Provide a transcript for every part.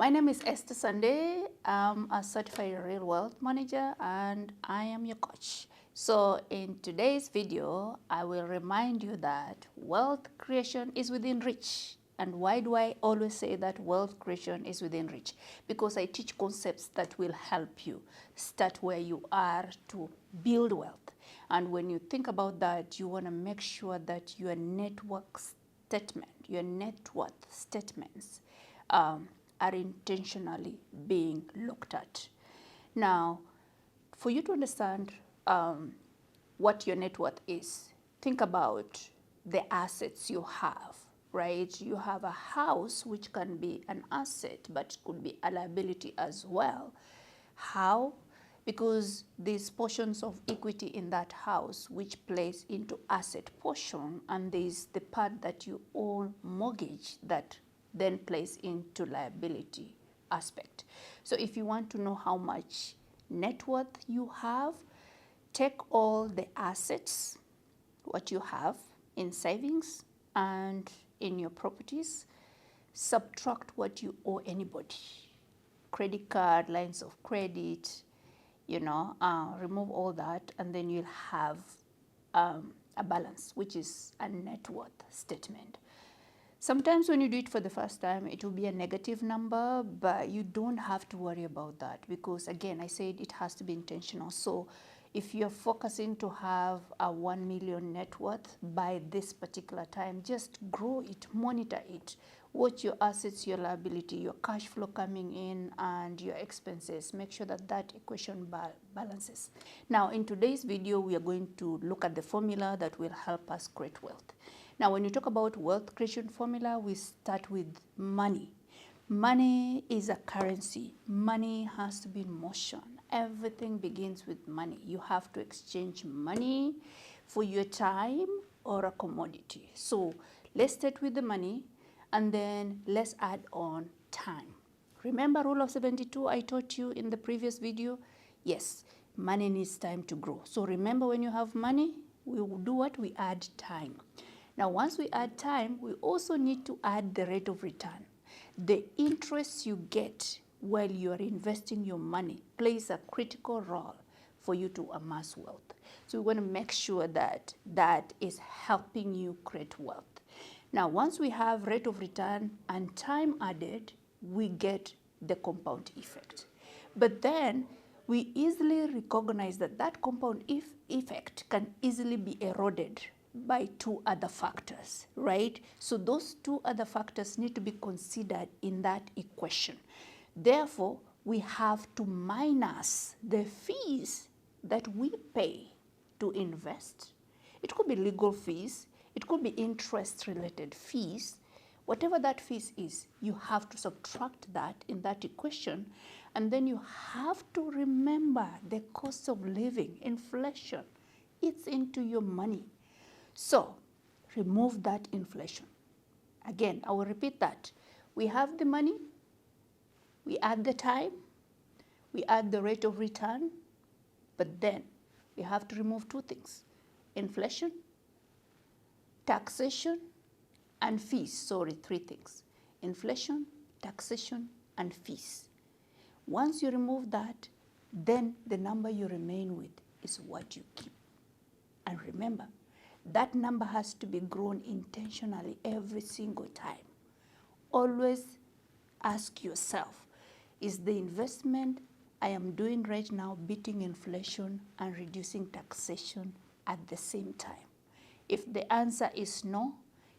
My name is Esther Sande. I'm a certified real wealth manager and I am your coach. So in today's video, I will remind you that wealth creation is within reach. And why do I always say that wealth creation is within reach? Because I teach concepts that will help you start where you are to build wealth. And when you think about that, you want to make sure that your network statement, your net worth statements, are intentionally being looked at. Now, for you to understand what your net worth is, think about the assets you have, right? You have a house, which can be an asset, but could be a liability as well. How? Because there's portions of equity in that house which plays into asset portion, and there's the part that you own mortgage that then plays into liability aspect. So if you want to know how much net worth you have, take all the assets, what you have in savings and in your properties, subtract what you owe anybody, credit card, lines of credit, remove all that, and then you'll have a balance, which is a net worth statement. Sometimes when you do it for the first time, it will be a negative number, but you don't have to worry about that because, again, I said it has to be intentional. So if you're focusing to have a 1 million net worth by this particular time, just grow it, monitor it, watch your assets, your liability, your cash flow coming in, and your expenses. Make sure that that equation balances. Now, in today's video, we are going to look at the formula that will help us create wealth. Now, when you talk about wealth creation formula, we start with money. Money is a currency. Money has to be in motion. Everything begins with money. You have to exchange money for your time or a commodity. So let's start with the money and then let's add on time. Remember rule of 72 I taught you in the previous video? Yes, money needs time to grow. So remember, when you have money, we will do what? We add time. Now, once we add time, we also need to add the rate of return. The interest you get while you are investing your money plays a critical role for you to amass wealth. So we want to make sure that that is helping you create wealth. Now, once we have rate of return and time added, we get the compound effect. But then we easily recognize that that compound effect can easily be eroded by two other factors, right? So those two other factors need to be considered in that equation. Therefore, we have to minus the fees that we pay to invest. It could be legal fees, it could be interest-related fees. Whatever that fees is, you have to subtract that in that equation, and then you have to remember the cost of living, inflation. It's into your money. So remove that inflation. Again, I will repeat that. We have the money, we add the time, we add the rate of return, but then we have to remove two things: inflation, taxation, and fees. Sorry, three things: inflation, taxation, and fees. Once you remove that, then the number you remain with is what you keep. And remember, that number has to be grown intentionally every single time. Always ask yourself, is the investment I am doing right now beating inflation and reducing taxation at the same time? If the answer is no,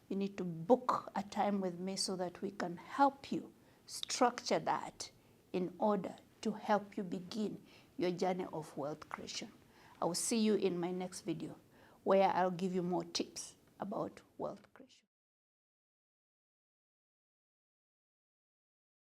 you need to book a time with me so that we can help you structure that in order to help you begin your journey of wealth creation. I will see you in my next video, where I'll give you more tips about wealth.